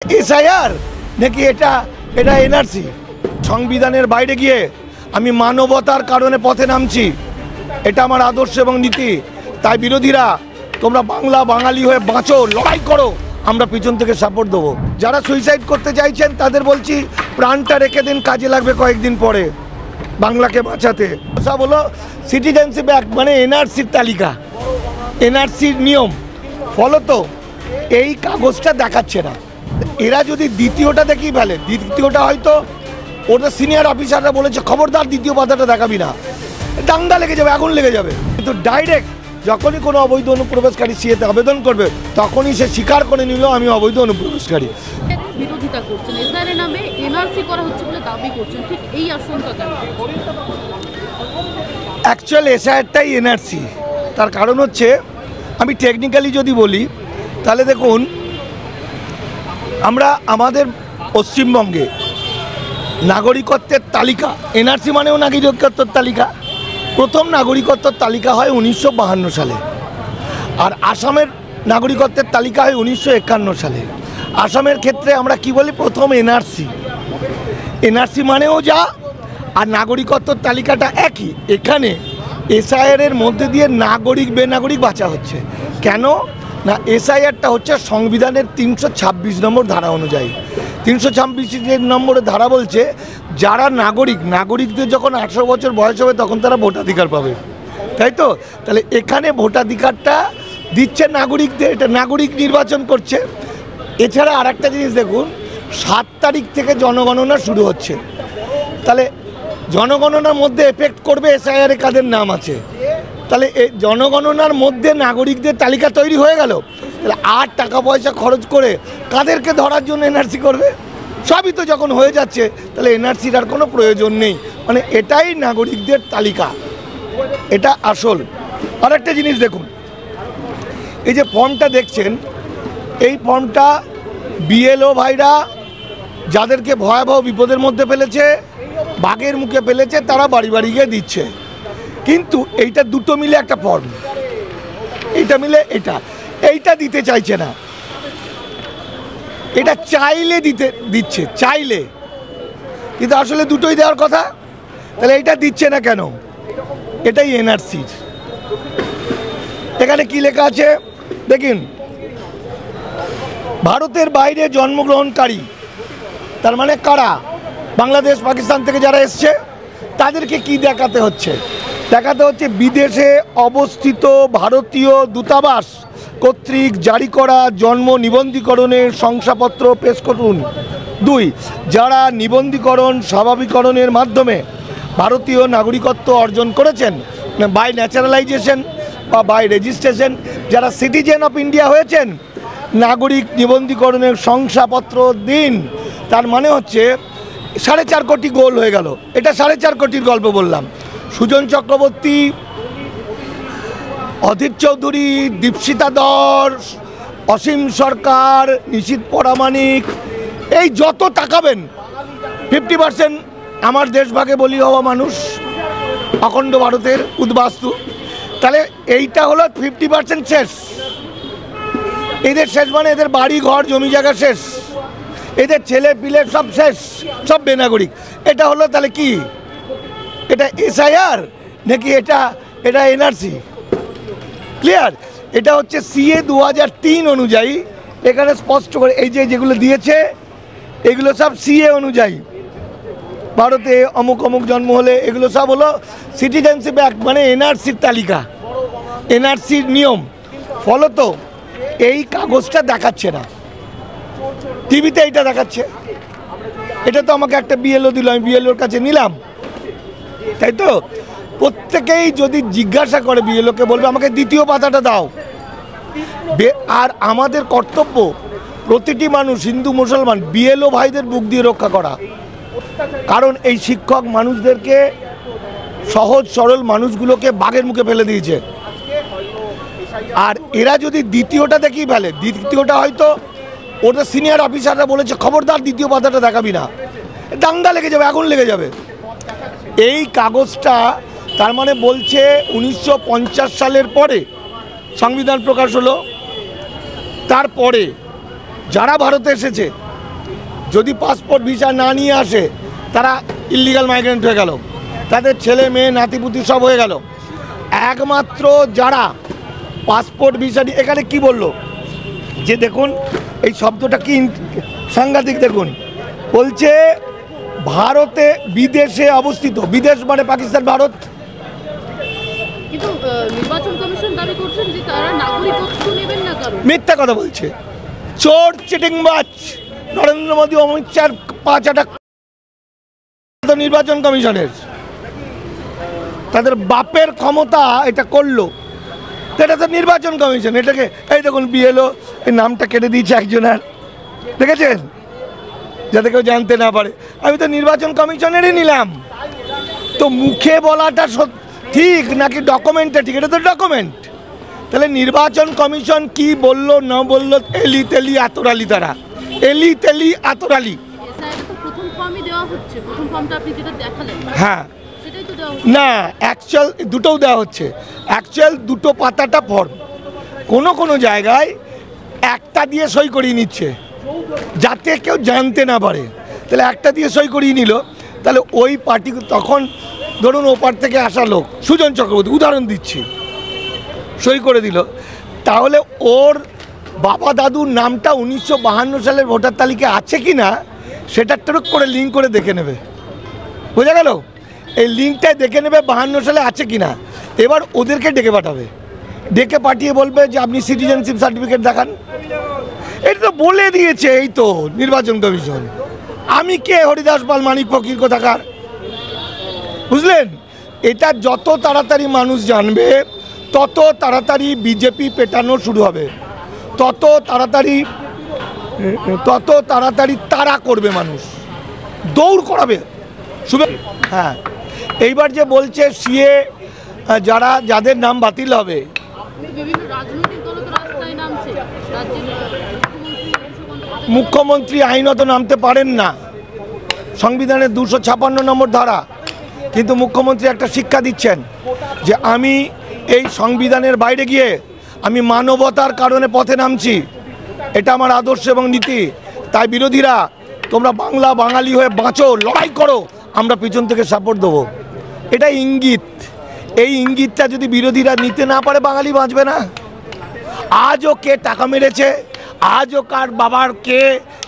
SIR নাকি এটা NRC? সংবিধানের বাইরে গিয়ে আমি মানবতার কারণে পথে নামছি, এটা আমার আদর্শ এবং নীতি। তাই বিরোধীরা, তোমরা বাংলা বাঙালি হয়ে বাঁচো, লড়াই করো, আমরা পিছন থেকে সাপোর্ট দেবো। যারা সুইসাইড করতে চাইছেন তাদের বলছি প্রাণটা রেখে দিন, কাজে লাগবে কয়েকদিন পরে বাংলাকে বাঁচাতে। সব হলো সিটিজেনশিপ অ্যাক্ট, মানে এনআরসির তালিকা, এনআরসির নিয়ম ফলত এই কাগজটা দেখাচ্ছে না। এরা যদি দ্বিতীয়টা দেখিয়ে ফেলে, দ্বিতীয়টা হয়তো ওদের সিনিয়র অফিসাররা বলেছে খবরদার দ্বিতীয় পাতাটা দেখাবি না, দাঙ্গা লেগে যাবে, আগুন লেগে যাবে। কিন্তু ডাইরেক্ট যখনই কোনো অবৈধ অনুপ্রবেশকারী সিএতে আবেদন করবে তখনই সে স্বীকার করে নিল আমি অবৈধ অনুপ্রবেশকারী। বিরোধিতা করছেন, এসআইআর নামে এনআরসি করা হচ্ছে বলে দাবি করছেন, ঠিক এই আশঙ্কা কেন? অ্যাকচুয়াল এসআইআরটাই এনআরসি। তার কারণ হচ্ছে, আমি টেকনিক্যালি যদি বলি তাহলে দেখুন, আমরা আমাদের পশ্চিমবঙ্গে নাগরিকত্বের তালিকা, এনআরসি মানেও নাগরিকত্বের তালিকা, প্রথম নাগরিকত্বের তালিকা হয় 1952 সালে, আর আসামের নাগরিকত্বের তালিকা হয় 1951 সালে। আসামের ক্ষেত্রে আমরা কি বলি, প্রথম এনআরসি, এনআরসি মানেও যা, আর নাগরিকত্বের তালিকাটা একই। এখানে এসআইআর মধ্যে দিয়ে নাগরিক বেনাগরিক বাঁচা হচ্ছে। কেন না, এসআইআরটা হচ্ছে সংবিধানের 326 নম্বর ধারা অনুযায়ী। 326 নম্বরের ধারা বলছে যারা নাগরিকদের যখন 18 বছর বয়স হবে তখন তারা ভোটাধিকার পাবে, তাই তো? তাহলে এখানে ভোটাধিকারটা দিচ্ছে নাগরিকদের, এটা নাগরিক নির্বাচন করছে। এছাড়া আর একটা জিনিস দেখুন, 7 তারিখ থেকে জনগণনা শুরু হচ্ছে। তাহলে জনগণনার মধ্যে এফেক্ট করবে এসআইআরে কাদের নাম আছে। তাহলে এই জনগণনার মধ্যে নাগরিকদের তালিকা তৈরি হয়ে গেল। তাহলে আর টাকা পয়সা খরচ করে কাদেরকে ধরার জন্য এনআরসি করবে? সবই তো যখন হয়ে যাচ্ছে, তাহলে এনআরসির আর কোনো প্রয়োজন নেই। মানে এটাই নাগরিকদের তালিকা, এটা আসল। আর একটা জিনিস দেখুন, এই যে ফর্মটা দেখছেন, এই ফর্মটা বিএলও ভাইরা যাদেরকে ভয়াবহ বিপদের মধ্যে ফেলেছে, বাঘের মুখে ফেলেছে, তারা বাড়ি বাড়ি গিয়ে দিচ্ছে। কিন্তু এইটা দুটো মিলে একটা ফর্ম, এইটা মিলে এইটা দিতে চাইছে না, এটা চাইলে দিচ্ছে চাইলে, কিন্তু আসলে দুটোই দেওয়ার কথা। তাহলে এইটা দিচ্ছে না কেন? এটাই এনআরসি। এখানে কি লেখা আছে দেখুন, ভারতের বাইরে জন্মগ্রহণকারী, তার মানে কারা? বাংলাদেশ পাকিস্তান থেকে যারা এসছে তাদেরকে কি দেখাতে হচ্ছে? দেখাতে হচ্ছে বিদেশে অবস্থিত ভারতীয় দূতাবাস কর্তৃক জারি করা জন্ম নিবন্ধীকরণের শংসাপত্র পেশ করুন। 2, যারা নিবন্ধীকরণ স্বাভাবিকরণের মাধ্যমে ভারতীয় নাগরিকত্ব অর্জন করেছেন, বাই ন্যাচারালাইজেশন বা বাই রেজিস্ট্রেশন, যারা সিটিজেন অফ ইন্ডিয়া হয়েছেন, নাগরিক নিবন্ধীকরণের শংসাপত্র দিন। তার মানে হচ্ছে 4.5 কোটি গোল হয়ে গেল। এটা 4.5 কোটির গল্প বললাম। সুজন চক্রবর্তী, অধীর চৌধুরী, দীপশিতা দর, অসীম সরকার, নিশীথ পরামানিক, এই যত তাকাবেন 50% আমার দেশভাগে বলি হওয়া মানুষ, অখণ্ড ভারতের উদ্বাস্তু। তাহলে এইটা হলো 50% শেষ। এদের শেষ মানে এদের বাড়ি ঘর জমি জায়গা শেষ, এদের ছেলে পিলে সব শেষ, সব বেনাগরিক। এটা হলো তাহলে কি? এটা এসআইআর নাকি এটা এনআরসি? ক্লিয়ার? এটা হচ্ছে সিএ 2003 অনুযায়ী, এখানে স্পষ্ট করে এই যেগুলো দিয়েছে এগুলো সব সিএ অনুযায়ী। ভারতে অমুক অমুক জন্ম হলে এগুলো সব হলো সিটিজেনশিপ অ্যাক্ট, মানে এনআরসির তালিকা, এনআরসির নিয়ম ফলত এই কাগজটা দেখাচ্ছে না। টিভিতে এইটা দেখাচ্ছে। এটা তো আমাকে একটা বিএলও দিল, আমি বিএলওর কাছে নিলাম, তাই তো? প্রত্যেকেই যদি জিজ্ঞাসা করে বিএলওকে বলবে আমাকে দ্বিতীয় পাতাটা দাও। আর আমাদের কর্তব্য প্রতিটি মানুষ, হিন্দু মুসলমান, বিএলও ভাইদের বুক দিয়ে রক্ষা করা। কারণ এই শিক্ষক মানুষদেরকে, সহজ সরল মানুষগুলোকে বাঘের মুখে ফেলে দিয়েছে। আর এরা যদি দ্বিতীয়টা দেখিয়ে ফেলে, দ্বিতীয়টা হয়তো ওদের সিনিয়র অফিসাররা বলেছে খবরদার দ্বিতীয় পাতাটা দেখাবি না, দাঙ্গা লেগে যাবে, আগুন লেগে যাবে। এই কাগজটা তার মানে বলছে 1950 সালের পরে সংবিধান প্রকাশ হলো, তারপরে যারা ভারতে এসেছে যদি পাসপোর্ট ভিসা না নিয়ে আসে তারা ইল্লিগাল মাইগ্রেন্ট হয়ে গেল, তাদের ছেলে মেয়ে নাতিপুতি সব হয়ে গেল। একমাত্র যারা পাসপোর্ট ভিসা নিয়ে, এখানে কি বললো যে দেখুন এই শব্দটা কি সাংঘাতিক, দেখুন বলছে ভারতে বিদেশে অবস্থিত, বিদেশ মানে পাকিস্তান, ভারত। কিন্তু নির্বাচন কমিশন দাবি করছেন যে তারা নাগরিকত্ব নেবেন না কারণ। মিথ্যা কথা বলছে, চোর চিটিংবাজ। নরেন্দ্র মোদী অমিত শাহর 5 আটা নির্বাচন কমিশনের, তাদের বাপের ক্ষমতা এটা করলো, এটা তো নির্বাচন কমিশন। এটাকে এই দেখুন বিএলও এই নামটা কেটে দিয়েছে একজনের, দেখেছেন, যাতে কেউ জানতে না পারে। আমি তো নির্বাচন কমিশনেরই নিলাম। তো মুখে বলাটা ঠিক নাকি ডকুমেন্টটা ঠিক, এটা তো ডকুমেন্ট। তাহলে নির্বাচন কমিশন কি বললো না বললো, এলি তেলি আতরালি, তারা এলি তেলি আতরালি। প্রথম ফর্মই দেওয়া হচ্ছে, প্রথম ফর্মটা আপনি যেটা দেখালেন, হ্যাঁ সেটাই তো দেওয়া হচ্ছে না, অ্যাকচুয়াল দুটোও দেওয়া হচ্ছে। অ্যাকচুয়াল দুটো পাতাটা ফর্ম, কোনো জায়গায় একটা দিয়ে সই করিয়ে নিচ্ছে যাতে কেউ জানতে না পারে। তাহলে একটা দিয়ে সই করিয়ে নিল, তাহলে ওই পার্টি তখন ধরুন ওপার থেকে আসা লোক সুজন চক্রবর্তী উদাহরণ দিচ্ছি, সই করে দিল, তাহলে ওর বাবা দাদুর নামটা 1952 সালের ভোটার তালিকায় আছে কি না সেটা টুক করে লিঙ্ক করে দেখে নেবে, বোঝা গেল? এই লিঙ্কটায় দেখে নেবে 52 সালে আছে কি না। এবার ওদেরকে ডেকে পাঠাবে, ডেকে পাঠিয়ে বলবে যে আপনি সিটিজেনশিপ সার্টিফিকেট দেখান। এটা তো বলে দিয়েছে এই তো নির্বাচন কমিশন। আমি কে হরিদাস পাল মানিক ফকির কোথাকার, বুঝলেন? এটা যত তাড়াতাড়ি মানুষ জানবে তত তাড়াতাড়ি বিজেপি পেটানো শুরু হবে, তত তাড়াতাড়ি তারা করবে, মানুষ দৌড় করাবে। হ্যাঁ, এইবার যে বলছে সিএ যাদের নাম বাতিল হবে, বিভিন্ন রাজনৈতিক দল তো রাস্তায় নামছে, মুখ্যমন্ত্রী আইনত নামতে পারেন না, সংবিধানের 256 নম্বর ধারা। কিন্তু মুখ্যমন্ত্রী একটা শিক্ষা দিচ্ছেন যে আমি এই সংবিধানের বাইরে গিয়ে আমি মানবতার কারণে পথে নামছি, এটা আমার আদর্শ এবং নীতি। তাই বিরোধীরা তোমরা বাংলা বাঙালি হয়ে বাঁচো, লড়াই করো, আমরা পিছন থেকে সাপোর্ট দেবো। এটা ইঙ্গিত। এই ইঙ্গিতটা যদি বিরোধীরা নিতে না পারে বাঙালি বাঁচবে না। আজও কে টাকা মেরেছে, আজও কার বাবার কে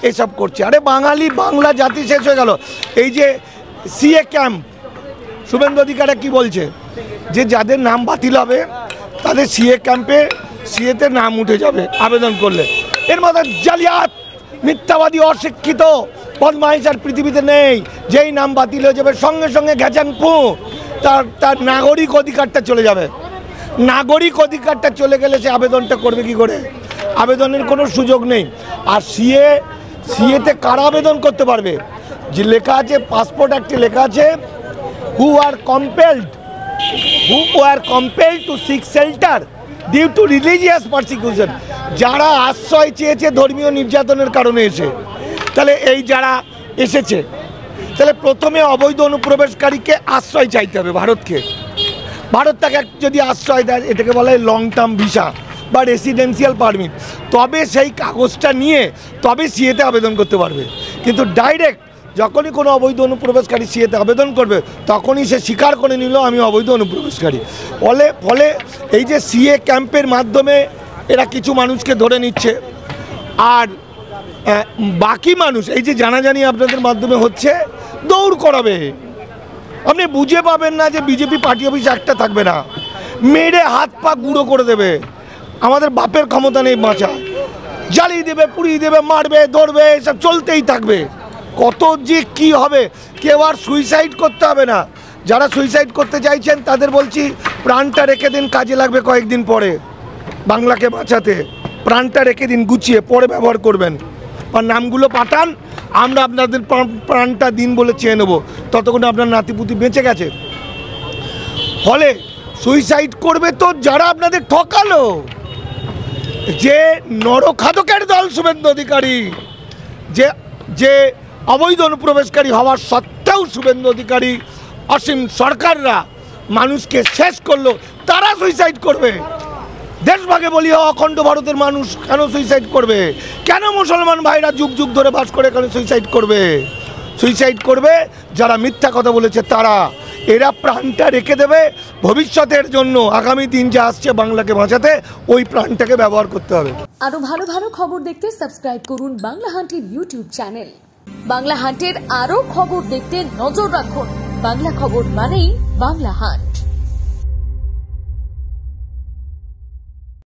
এসব করছে। আরে বাঙালি বাংলা জাতি শেষ হয়ে গেল। এই যে সিএ ক্যাম্প, শুভেন্দু অধিকারী কি বলছে যে যাদের নাম বাতিল হবে তাদের সিএ ক্যাম্পে সিএতে নাম উঠে যাবে আবেদন করলে। এর মধ্যে জালিয়াত, মিথ্যাবাদী, অশিক্ষিত বদমাইশ আর পৃথিবীতে নেই। যেই নাম বাতিল হয়ে যাবে সঙ্গে সঙ্গে ঘ্যাচাংপু তার নাগরিক অধিকারটা চলে যাবে। নাগরিক অধিকারটা চলে গেলে সে আবেদনটা করবে কি করে? আবেদনের কোনো সুযোগ নেই। আর সিএতে কারা আবেদন করতে পারবে? যে লেখা আছে পাসপোর্ট অ্যাক্টে লেখা আছে who are compelled to seek shelter due to religious persecution, যারা আশ্রয় চেয়েছে ধর্মীয় নির্যাতনের কারণে এসে। তাহলে এই যারা এসেছে, তাহলে প্রথমে অবৈধ অনুপ্রবেশকারীকে আশ্রয় চাইতে হবে ভারতকে। ভারত তাকে যদি আশ্রয় দেয়, এটাকে বলা হয় লং টার্ম ভিসা বা রেসিডেন্সিয়াল পারমিট, তবে সেই কাগজটা নিয়ে তবে সিএতে আবেদন করতে পারবে। কিন্তু ডাইরেক্ট যখনই কোনো অবৈধ অনুপ্রবেশকারী সিএতে আবেদন করবে তখনই সে স্বীকার করে নিল আমি অবৈধ অনুপ্রবেশকারী। ফলে এই যে সিএ ক্যাম্পের মাধ্যমে এরা কিছু মানুষকে ধরে নিচ্ছে, আর বাকি মানুষ এই যে জানাজানি আপনাদের মাধ্যমে হচ্ছে দৌড় করাবে। আপনি বুঝে পাবেন না যে বিজেপি পার্টি অফিস একটা থাকবে না, মেরে হাত পা গুঁড়ো করে দেবে। আমাদের বাপের ক্ষমতা নেই বাঁচা, জ্বালিয়ে দেবে, পুড়িয়ে দেবে, মারবে, ধরবে, এসব চলতেই থাকবে। কত যে কি হবে। কেউ আর সুইসাইড করতে হবে না। যারা সুইসাইড করতে চাইছেন তাদের বলছি প্রাণটা রেখে দিন, কাজে লাগবে কয়েকদিন পরে বাংলাকে বাঁচাতে। প্রাণটা রেখে দিন, গুছিয়ে পরে ব্যবহার করবেন। আর নামগুলো পাঠান, আমরা আপনাদের প্রাণটা দিন বলে চেয়ে নেবো, ততক্ষণ আপনার নাতিপুতি বেঁচে গেছে। ফলে সুইসাইড করবে তো যারা আপনাদের ঠকালো, যে নরখাদকের দল শুভেন্দু অধিকারী, যে অবৈধ অনুপ্রবেশকারী হওয়ার সত্ত্বেও শুভেন্দু অধিকারী অসীম সরকাররা মানুষকে শেষ করলো, তারা সুইসাইড করবে। দেশভাগে বলি অখণ্ড ভারতের মানুষ কেন সুইসাইড করবে? কেন মুসলমান ভাইরা যুগ যুগ ধরে বাস করে কেন সুইসাইড করবে? সুইসাইড করবে যারা মিথ্যা কথা বলেছে তারা। এরা প্রাণটা রেখে দেবে ভবিষ্যতের জন্য, আগামী দিন যা আসছে বাংলাকে বাঁচাতে ওই প্রাণটাকে ব্যবহার করতে হবে। আরো ভালো ভালো খবর দেখতে সাবস্ক্রাইব করুন বাংলা হান্টের ইউটিউব চ্যানেল। বাংলা হান্টের আরো খবর দেখতে নজর রাখুন। বাংলা খবর মানেই বাংলা হান্ট।